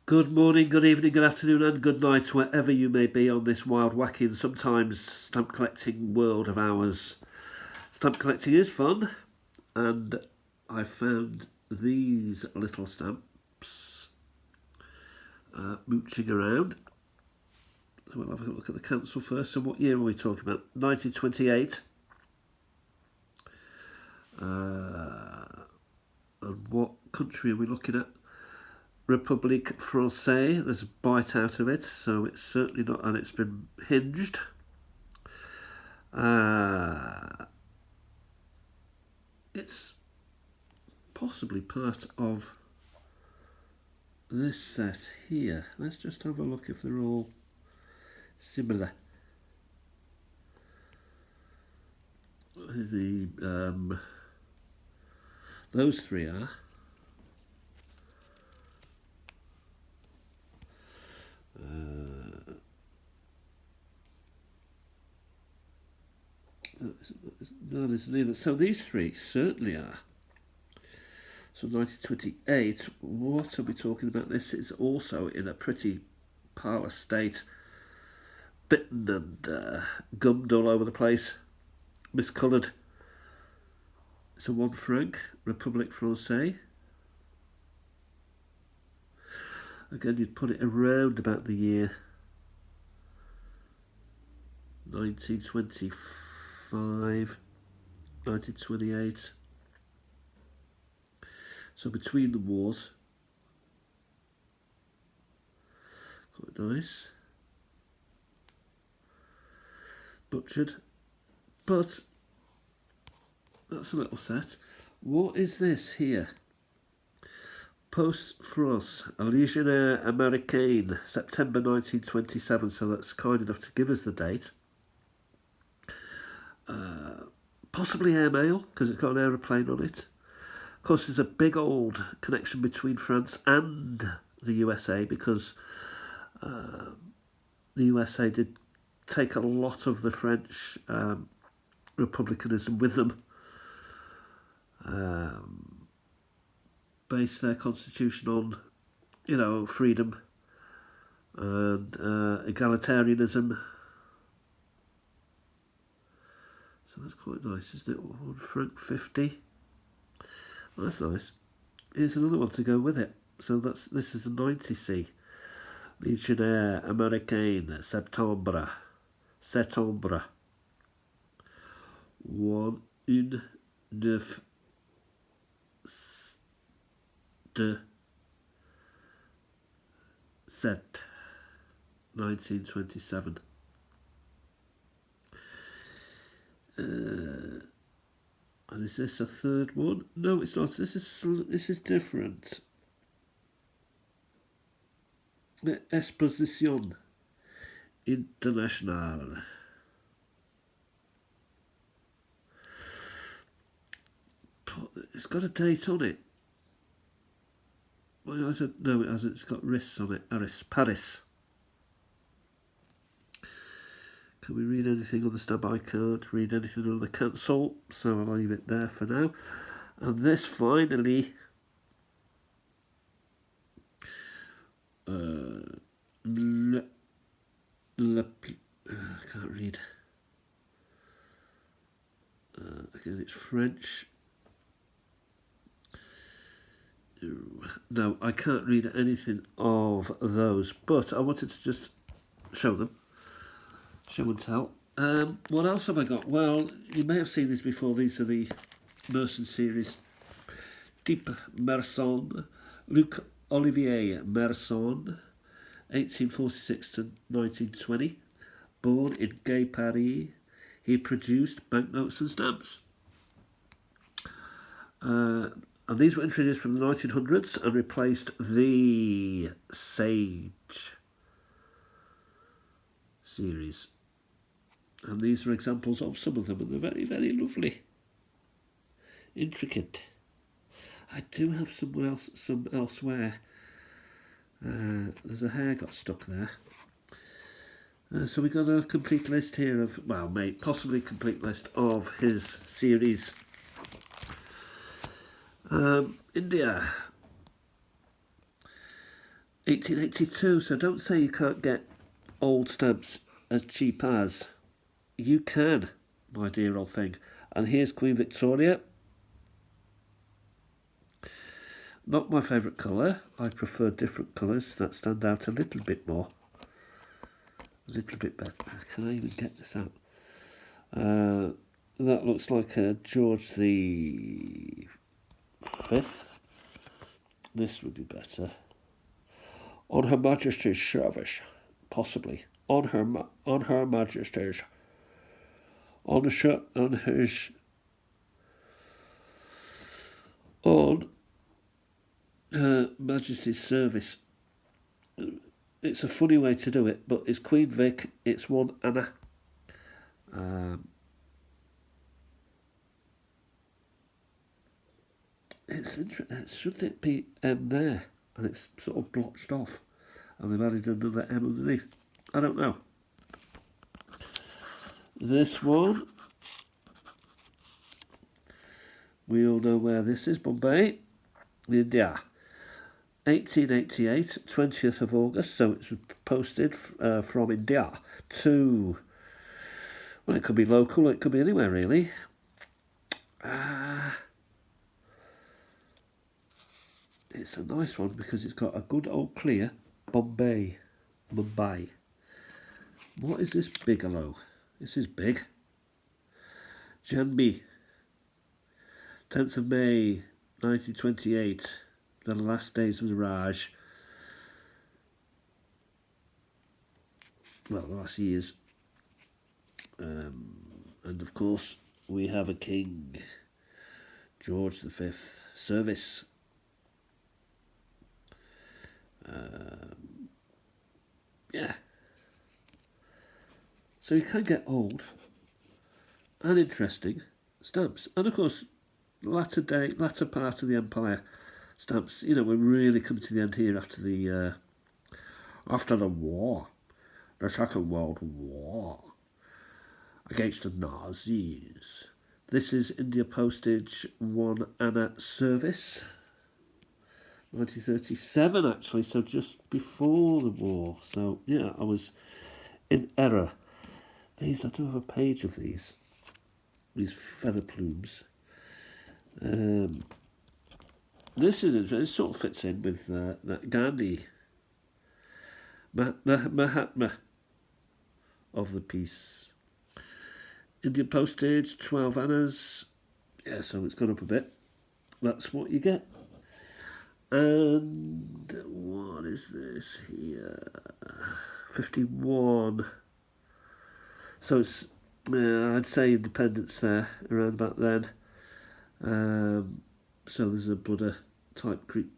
Good morning, good evening, good afternoon, and good night, wherever you may be on this wild, wacky, and sometimes stamp collecting world of ours. Stamp collecting is fun, and I found these little stamps mooching around. So we'll have a look at the cancel first. So, what year are we talking about? 1928. And what country are we looking at? République Française. There's a bite out of it, so it's certainly not, and it's been hinged. It's possibly part of this set here. Let's just have a look if they're all similar. Those three are. That is neither. So these three certainly are. So 1928, what are we talking about? This is also in a pretty parlour state, bitten and gummed all over the place, miscoloured. It's a 1 franc, République Française. Again, you'd put it around about the year 1925, 1928. So between the wars. Quite nice. Butchered. But that's a little set. What is this here? Post-France, a Légionnaire Américain, September 1927, so that's kind enough to give us the date. Possibly airmail, because it's got an aeroplane on it. Of course, there's a big old connection between France and the USA, because the USA did take a lot of the French republicanism with them. Base their constitution on, freedom and egalitarianism. So that's quite nice, isn't it? 1 franc 50. Well, that's nice. Here's another one to go with it. So this is a 90C. Légionnaire Américain, Septembre. 1, 9, 2, 7, 1927. And is this a third one? No, it's not. This is different. Exposition Internationale. It's got a date on it. Well, no, it hasn't. It's got risks on it. Paris. Can we read anything on the stamp? I can't read anything on the cancel, so I'll leave it there for now. And this finally, I can't read. Again, it's French. No, I can't read anything of those, but I wanted to just show them. Show and tell. What else have I got? Well, you may have seen these before. These are the Merson series. Deep Merson, Luc Olivier Merson, 1846 to 1920. Born in Gay, Paris, he produced banknotes and stamps. And these were introduced from the 1900s and replaced the Sage series. And these are examples of some of them, and they're very, very lovely. Intricate. I do have some elsewhere. There's a hair got stuck there. So we got a complete list here of, possibly complete list of his series. India. 1882, so don't say you can't get old stamps as cheap as. You can, my dear old thing. And here's Queen Victoria. Not my favourite colour. I prefer different colours that stand out a little bit more. A little bit better. Can I even get this out? That looks like George the Fifth. This would be better. On Her Majesty's service, possibly. On Her Majesty's. On Her Majesty's service. It's a funny way to do it, but it's Queen Vic. It's one Anna. It's interesting. Should it be M there? And it's sort of blotched off. And they've added another M underneath. I don't know. This one. We all know where this is. Bombay. India. 1888, 20th of August. So it's posted from India to... Well, it could be local. It could be anywhere, really. It's a nice one because it's got a good old clear Bombay. Mumbai. What is this Bigelow? This is big. Janbi. 10th of May 1928. The last days of Raj. Well, the last years. And of course we have a king. George the Fifth. Service. Yeah. So you can get old and interesting stamps. And of course, latter part of the empire stamps, you know, we're really coming to the end here after the war, the Second World War, against the Nazis. This is India Postage 1 Anna Service. 1937 actually, so just before the war. So yeah, I was in error. These, I do have a page of these feather plumes. This is interesting. It sort of fits in with that Gandhi, the Mahatma of the piece. Indian Postage 12 Annas. Yeah, so it's gone up a bit. That's what you get. And what is this here? 51. So it's, I'd say Independence there, around about then. So there's a Buddha type can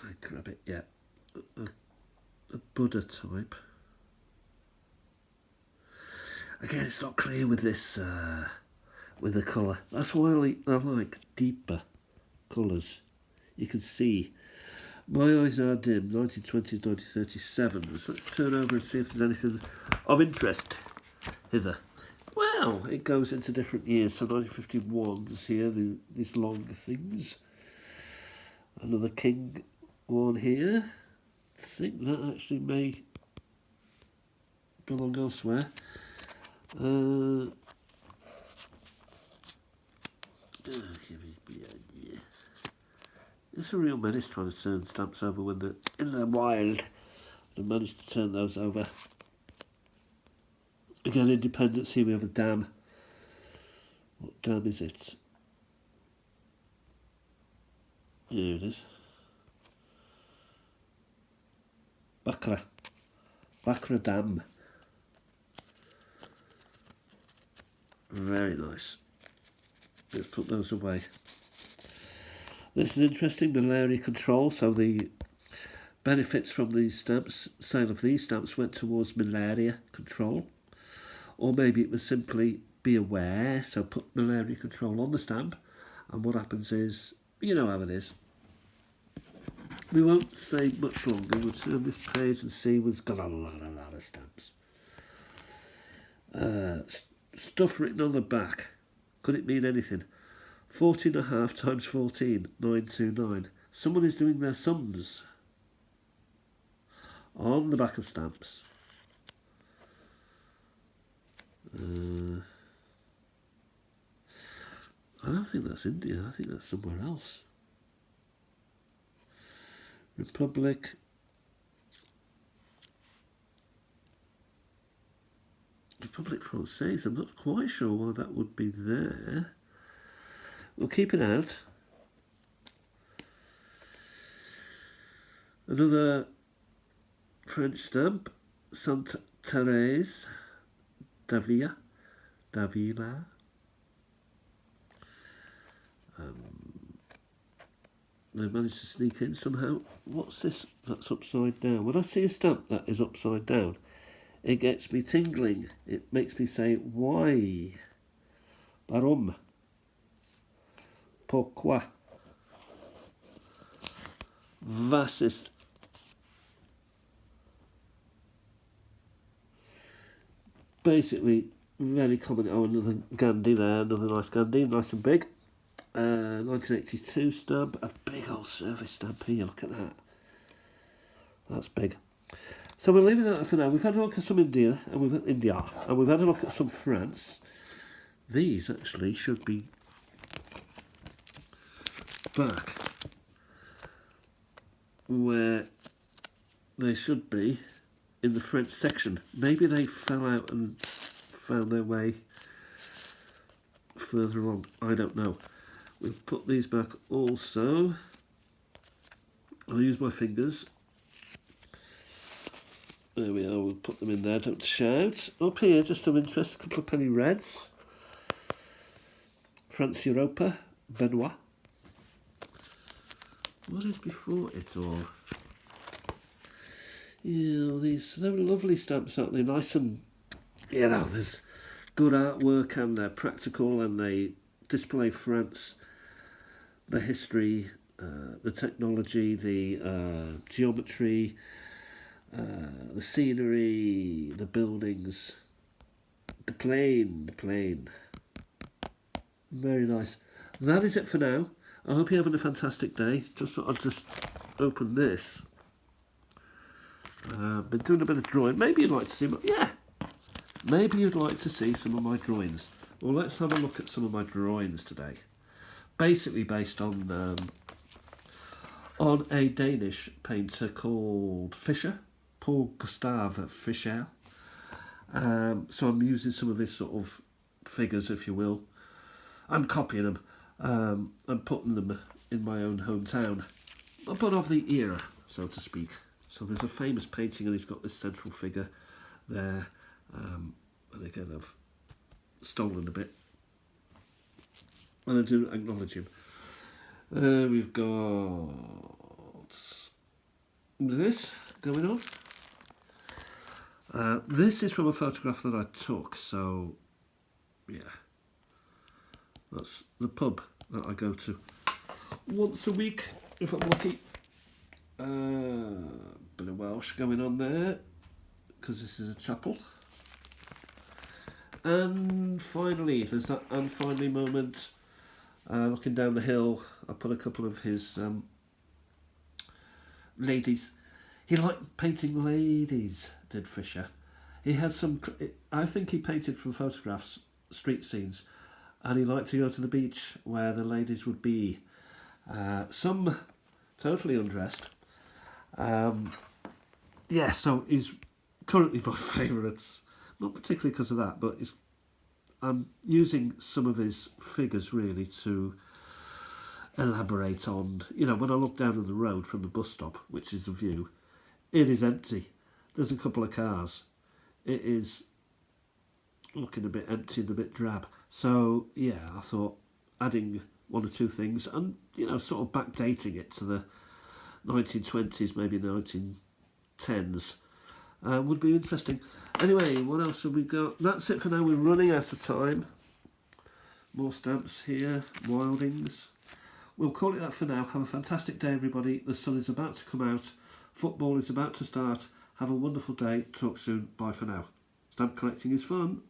I grab it? Yeah, a Buddha type. Again, it's not clear with this, with the colour. That's why I like deeper colours. You can see. My eyes are dim. 1920s, 1937. So let's turn over and see if there's anything of interest hither. Well, it goes into different years. So 1951 is here, these long things. Another king one here. I think that actually may belong elsewhere. It's a real menace trying to turn stamps over when they're in the wild. They managed to turn those over. Again, Independence, here we have a dam. What dam is it? Here it is. Bakra Dam. Very nice. Let's put those away. This is interesting, malaria control. So the benefits from these stamps, sale of these stamps, went towards malaria control. Or maybe it was simply be aware, so put malaria control on the stamp. And what happens is, you know how it is. We won't stay much longer. We'll turn this page and see we've got a lot of stamps. Stuff written on the back. Could it mean anything? 14.5 times 14, 929. Someone is doing their sums on the back of stamps. I don't think that's India. I think that's somewhere else. Republic. Republic Française. I'm not quite sure why that would be there. We'll keep it out. Another French stamp. Sainte Thérèse d'Avila. They managed to sneak in somehow. What's this that's upside down? When I see a stamp that is upside down, it gets me tingling. It makes me say, why? Warum? Pourquoi? Was ist? Basically, very common. Oh, another Gandhi there, another nice Gandhi, nice and big. 1982 stamp, a big old service stamp here, look at that. That's big. So we're leaving that for now. We've had a look at some India, and we've had a look at some France. These actually should be back where they should be in the French section. Maybe they fell out and found their way further on. I don't know. We'll put these back also. I'll use my fingers. There we are, we'll put them in there, don't shout. Up here, just of interest, a couple of penny reds. France Europa, Benoit. What is before it all? Yeah, they're lovely stamps, aren't they? Nice and, you know, there's good artwork and they're practical and they display France, the history, the technology, the geometry, the scenery, the buildings, the plane. Very nice. That is it for now. I hope you're having a fantastic day. Just thought I'd just open this. Been doing a bit of drawing. Maybe you'd like to see maybe you'd like to see some of my drawings. Well, let's have a look at some of my drawings today. Basically based on a Danish painter called Fischer, Paul Gustav Fischer. So I'm using some of his sort of figures, if you will. I'm copying them and putting them in my own hometown, but of the era, so to speak. So there's a famous painting and he's got this central figure there. And again, I've stolen a bit. And I do acknowledge him. We've got this going on. This is from a photograph that I took, so yeah. That's the pub that I go to once a week, if I'm lucky. Bit of Welsh going on there, because this is a chapel. And finally, there's that and finally moment. Looking down the hill, I put a couple of his ladies. He liked painting ladies, did Fischer. He had some, I think he painted from photographs, street scenes, and he liked to go to the beach where the ladies would be. Some totally undressed. Yeah, so he's currently my favourites. Not particularly because of that, but I'm using some of his figures really to elaborate on, you know, when I look down on the road from the bus stop, which is the view, it is empty. There's a couple of cars. It is looking a bit empty and a bit drab. So, yeah, I thought adding one or two things and, you know, sort of backdating it to the 1920s, maybe 1910s, would be interesting. Anyway, what else have we got? That's it for now. We're running out of time. More stamps here. Wildings. We'll call it that for now. Have a fantastic day, everybody. The sun is about to come out. Football is about to start. Have a wonderful day. Talk soon. Bye for now. Stamp collecting is fun.